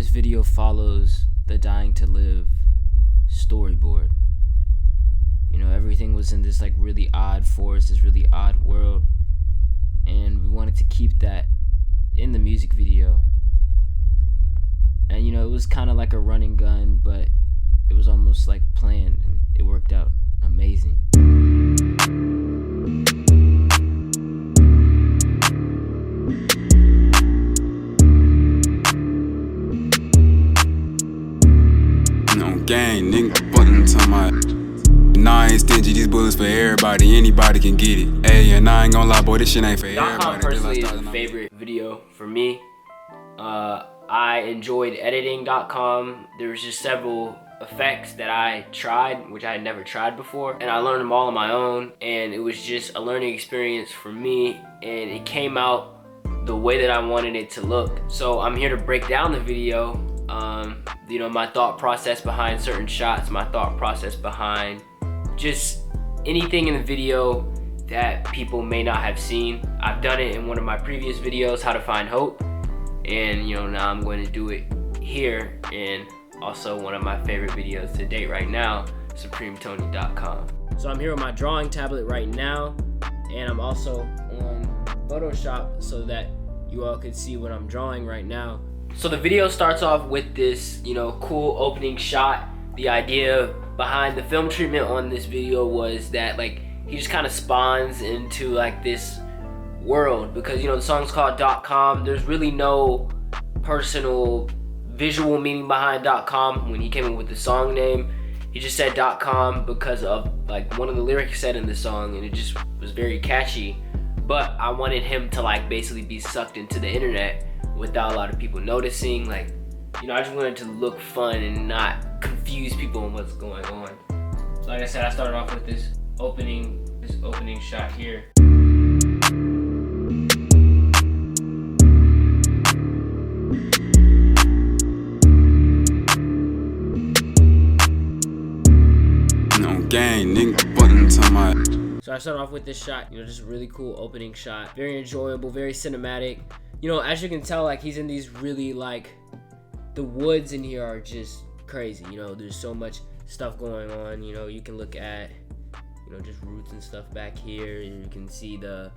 This video follows the Dying to Live storyboard. You know, everything was in this like really odd forest, this really odd world, and we wanted to keep that in the music video. And you know, it was kind of like a running gun, but it was almost like planned, and it worked out amazing. No gang, nigga, button to my. Nah, I ain't stingy, these bullets for everybody, anybody can get it. Hey, and I ain't gonna lie, boy, this shit ain't for everybody. Dotcom personally is a favorite video for me. I enjoyed editing Dotcom. There was just several effects that I tried, which I had never tried before, and I learned them all on my own, and it was just a learning experience for me, and it came out the way that I wanted it to look. So I'm here to break down the video, you know, my thought process behind certain shots, my thought process behind just anything in the video that people may not have seen. I've done it in one of my previous videos, How to Find Hope, and you know, now I'm going to do it here in also one of my favorite videos to date right now, SupremeTony.com. So I'm here on my drawing tablet right now, and I'm also on Photoshop so that you all can see what I'm drawing right now. So the video starts off with this, you know, cool opening shot. The idea behind the film treatment on this video was that like he just kind of spawns into like this world, because you know the song's called Dotcom. There's really no personal visual meaning behind Dotcom. When he came up with the song name, he just said Dotcom because of like one of the lyrics said in the song, and it just was very catchy. But I wanted him to like basically be sucked into the internet without a lot of people noticing. Like, you know, I just wanted to look fun and not confuse people on what's going on. So like I said, I started off with this opening shot here. No gang, nigga, button to my. So I started off with this shot, you know, just a really cool opening shot. Very enjoyable, very cinematic. You know, as you can tell, like he's in these really like, the woods in here are just crazy. You know, there's so much stuff going on. You know, you can look at, you know, just roots and stuff back here. And you can see the,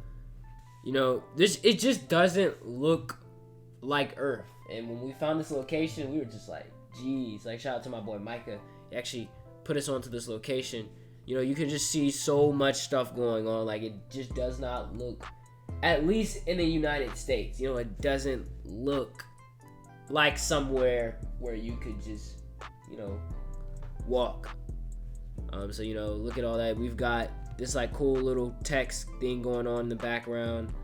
you know, it just doesn't look like Earth. And when we found this location, we were just like, geez, like shout out to my boy Micah. He actually put us onto this location. You know, you can just see so much stuff going on. Like, it just does not look, at least in the United States, you know, it doesn't look like somewhere where you could just, you know, walk. So, you know, look at all that. We've got this like cool little text thing going on in the background.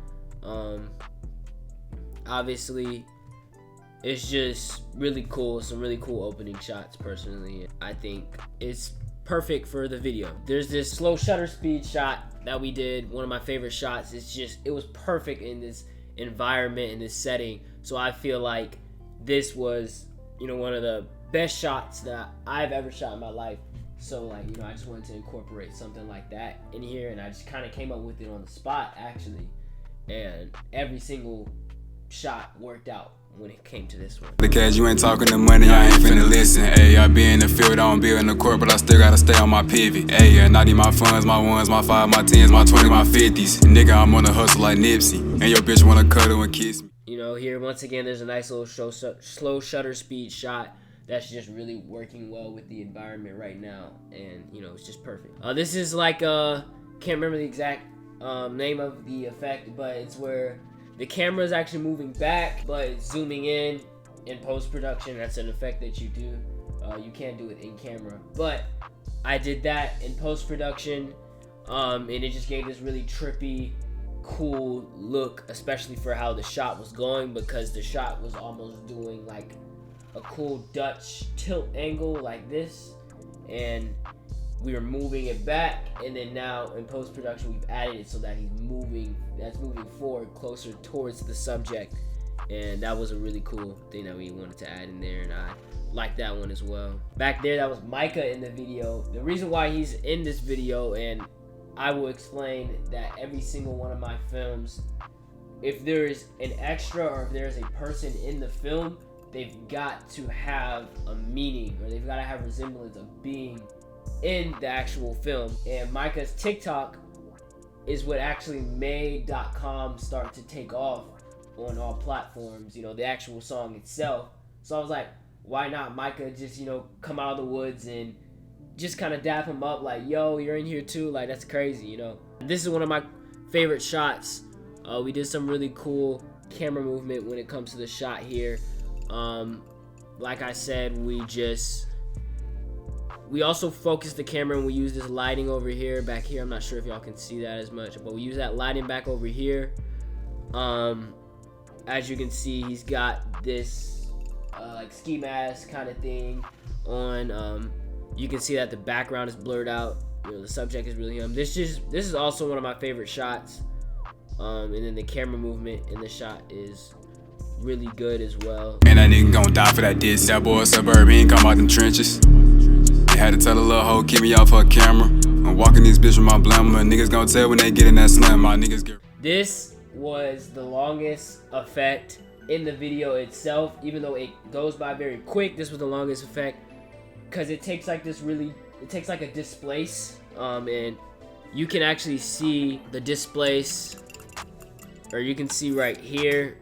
Obviously, it's just really cool. Some really cool opening shots, personally. I think it's perfect for the video. There's this slow shutter speed shot that we did, one of my favorite shots. It was perfect in this environment, in this setting. So I feel like this was, you know, one of the best shots that I've ever shot in my life. So like, you know, I just wanted to incorporate something like that in here, and I just kind of came up with it on the spot actually, and every single shot worked out when it came to this one. Because you ain't talking the money, I ain't finna listen. Ayy, I be in the field, I don't be in the court, but I still gotta stay on my pivot. Ayy, and I need my funds, my ones, my 5, my 10s, my 20, my 50s. Nigga, I'm on the hustle like Nipsey, and your bitch wanna cuddle and kiss me. You know, here once again, there's a nice little slow shutter speed shot that's just really working well with the environment right now, and you know, it's just perfect. This is like can't remember the exact name of the effect, but it's where the camera is actually moving back, but it's zooming in post-production. That's an effect that you do. You can't do it in camera, but I did that in post-production, and it just gave this really trippy, cool look, especially for how the shot was going, because the shot was almost doing like a cool Dutch tilt angle like this, and we were moving it back, and then now in post-production we've added it so that that's moving forward closer towards the subject, and that was a really cool thing that we wanted to add in there, and I like that one as well. Back there, that was Micah in the video. The reason why he's in this video, and I will explain that every single one of my films, if there is an extra or if there is a person in the film, they've got to have a meaning, or they've got to have resemblance of being in the actual film. And Micah's TikTok is what actually made Dotcom start to take off on all platforms, you know, the actual song itself. So I was like, why not Micah just, you know, come out of the woods and just kind of dap him up like, yo, you're in here too? Like, that's crazy, you know. This is one of my favorite shots. We did some really cool camera movement when it comes to the shot here. Like I said, we also focused the camera and we used this lighting over here, back here. I'm not sure if y'all can see that as much, but we use that lighting back over here. As you can see, he's got this like ski mask kind of thing on. You can see that the background is blurred out. You know, the subject is really young. This is also one of my favorite shots. And then the camera movement in the shot is really good as well. And that nigga gon' die for that diss. That boy suburb, he ain't come out them trenches. They had to tell a little hoe, keep me off her camera. I'm walking this bitch with my blammer. Niggas gon' tell when they get in that slam. My niggas get. This was the longest effect in the video itself, even though it goes by very quick. This was the longest effect because it takes like a displace, and you can actually see the displace, or you can see right here,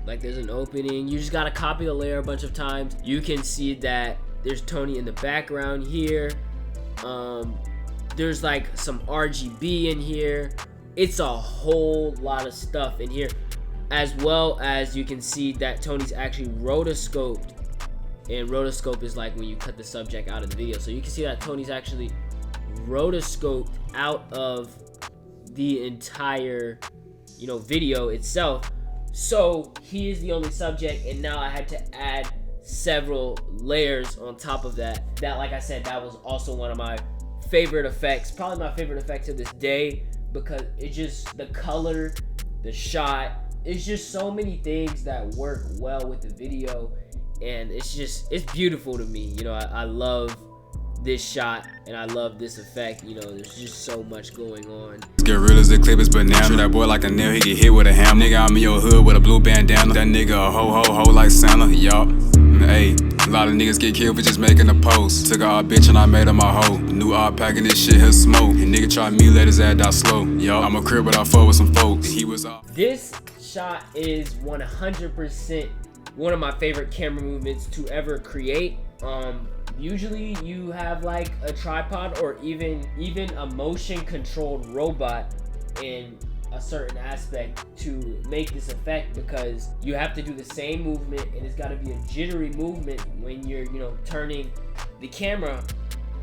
like there's an opening. You just gotta copy the layer a bunch of times. You can see that there's Tony in the background here. There's like some RGB in here. It's a whole lot of stuff in here, as well as you can see that Tony's actually rotoscoped, and rotoscope is like when you cut the subject out of the video. So you can see that Tony's actually rotoscoped out of the entire, you know, video itself. So he is the only subject, and now I had to add several layers on top of that. That, like I said, that was also one of my favorite effects, probably my favorite effect to this day, because it just, the color, the shot, it's just so many things that work well with the video, and it's beautiful to me. You know, I love this shot and I love this effect. You know, there's just so much going on. Get real as the clip is banana. Treat that boy like a nail, he get hit with a hammer. Nigga, I'm in your hood with a blue bandana. That nigga a ho like Santa, y'all. Hey, a lot of niggas get killed for just making a post. Took our bitch and I made her my hoe. New art packing this shit, his smoke. And nigga try me, let his ass die slow. Yo, I'm a crib, but I fuck with some folks. He was off. This shot is 100% one of my favorite camera movements to ever create. Usually you have like a tripod or even a motion controlled robot in a certain aspect to make this effect, because you have to do the same movement and it's got to be a jittery movement when you're, you know, turning the camera.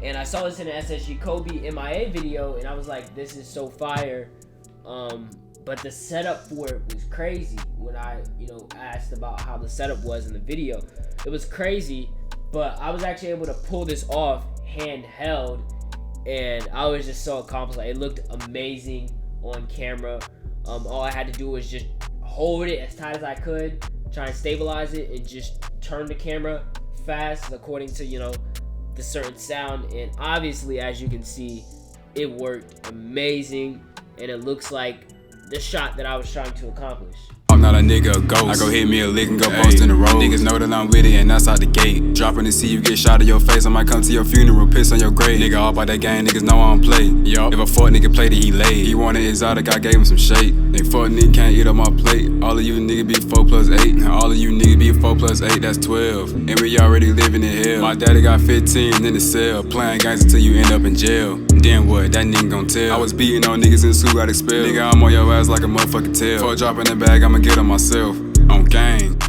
And I saw this in an SSG Kobe MIA video and I was like, this is so fire. But the setup for it was crazy. When I, you know, asked about how the setup was in the video, it was crazy. But I was actually able to pull this off handheld, and I was just so accomplished. Like, it looked amazing on camera. All I had to do was just hold it as tight as I could, try and stabilize it, and just turn the camera fast according to, you know, the certain sound. And obviously, as you can see, it worked amazing, and it looks like the shot that I was trying to accomplish. I'm not a nigga, a ghost. I go hit me a lick and go post in the road. Niggas know that I'm with it and that's out the gate. Dropping to see you get shot in your face. I might come to your funeral, piss on your grave. Nigga all about that game, niggas know I don't play. Yo, if a fuck nigga played it, he laid. He wanted exotic, I gave him some shake. They fuck nigga can't eat up my plate. All of you niggas be 4 plus 8. All of you niggas be 4 plus 8, that's 12. And we already living in hell. My daddy got 15 in the cell. Playing games until you end up in jail. Then what, that nigga gon' tell. I was beating on niggas in school, got expelled. Nigga, I'm on your ass like a motherfucking tail. Before dropping the bag, I'ma get on myself. On gang.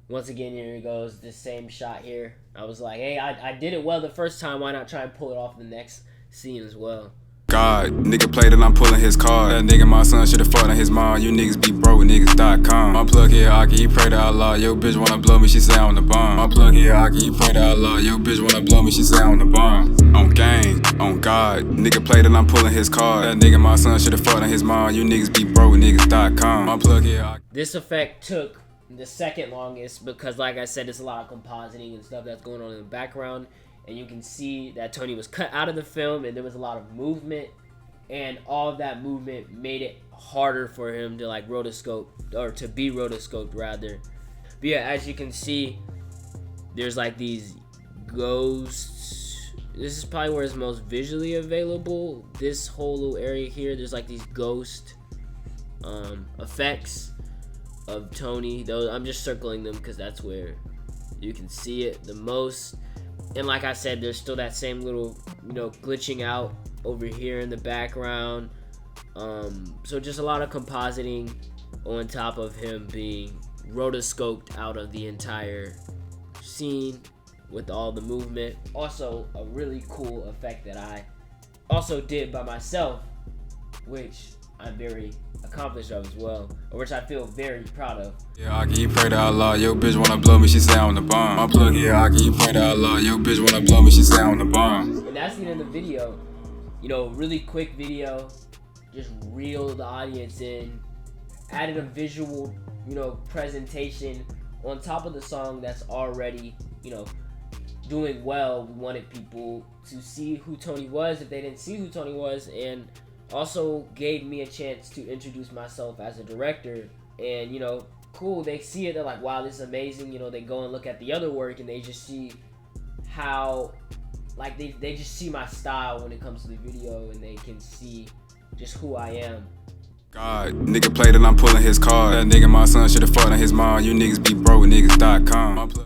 Once again, here it goes, the same shot here. I was like, hey, I did it well the first time, why not try and pull it off in the next scene as well? God, nigga played it, I'm pulling his card. That nigga, my son, should've fought on his mom. You niggas be broke, niggas.com. My plug here, Aki, he pray to Allah. Yo, bitch wanna blow me, she say on the bomb. My plug here, Aki, he pray to Allah. Yo, bitch wanna blow me, she say on the bomb. On gang, on God, nigga played it, I'm pulling his card. That nigga, my son, should've fought on his mom. You niggas be broke, niggas.com. My plug here, Aki. This effect took the second longest because, like I said, there's a lot of compositing and stuff that's going on in the background, and you can see that Tony was cut out of the film and there was a lot of movement, and all of that movement made it harder for him to like rotoscope, or to be rotoscoped rather. But yeah, as you can see, there's like these ghosts. This is probably where it's most visually available. This whole little area here, there's like these ghost effects of Tony. Those I'm just circling them because that's where you can see it the most. And like I said, there's still that same little, glitching out over here in the background. So just a lot of compositing on top of him being rotoscoped out of the entire scene with all the movement. Also, a really cool effect that I also did by myself, which I'm very accomplished of as well, or which I feel very proud of. Yeah, I can pray to Allah, yo bitch wanna blow me, she say on the bomb. My plug, yeah, I can pray to Allah, yo bitch wanna blow me, she say on the bomb. And that's the end of the video. Really quick video, just reel the audience in, added a visual, presentation on top of the song that's already, doing well. We wanted people to see who Tony was if they didn't see who Tony was, and also gave me a chance to introduce myself as a director. And cool, they see it, they're like, wow, this is amazing. They go and look at the other work and they just see how, like, they just see my style when it comes to the video, and they can see just who I am. God, nigga played and I'm pulling his card. That nigga my son should've fought on his mom. You niggas be broke, niggas.com.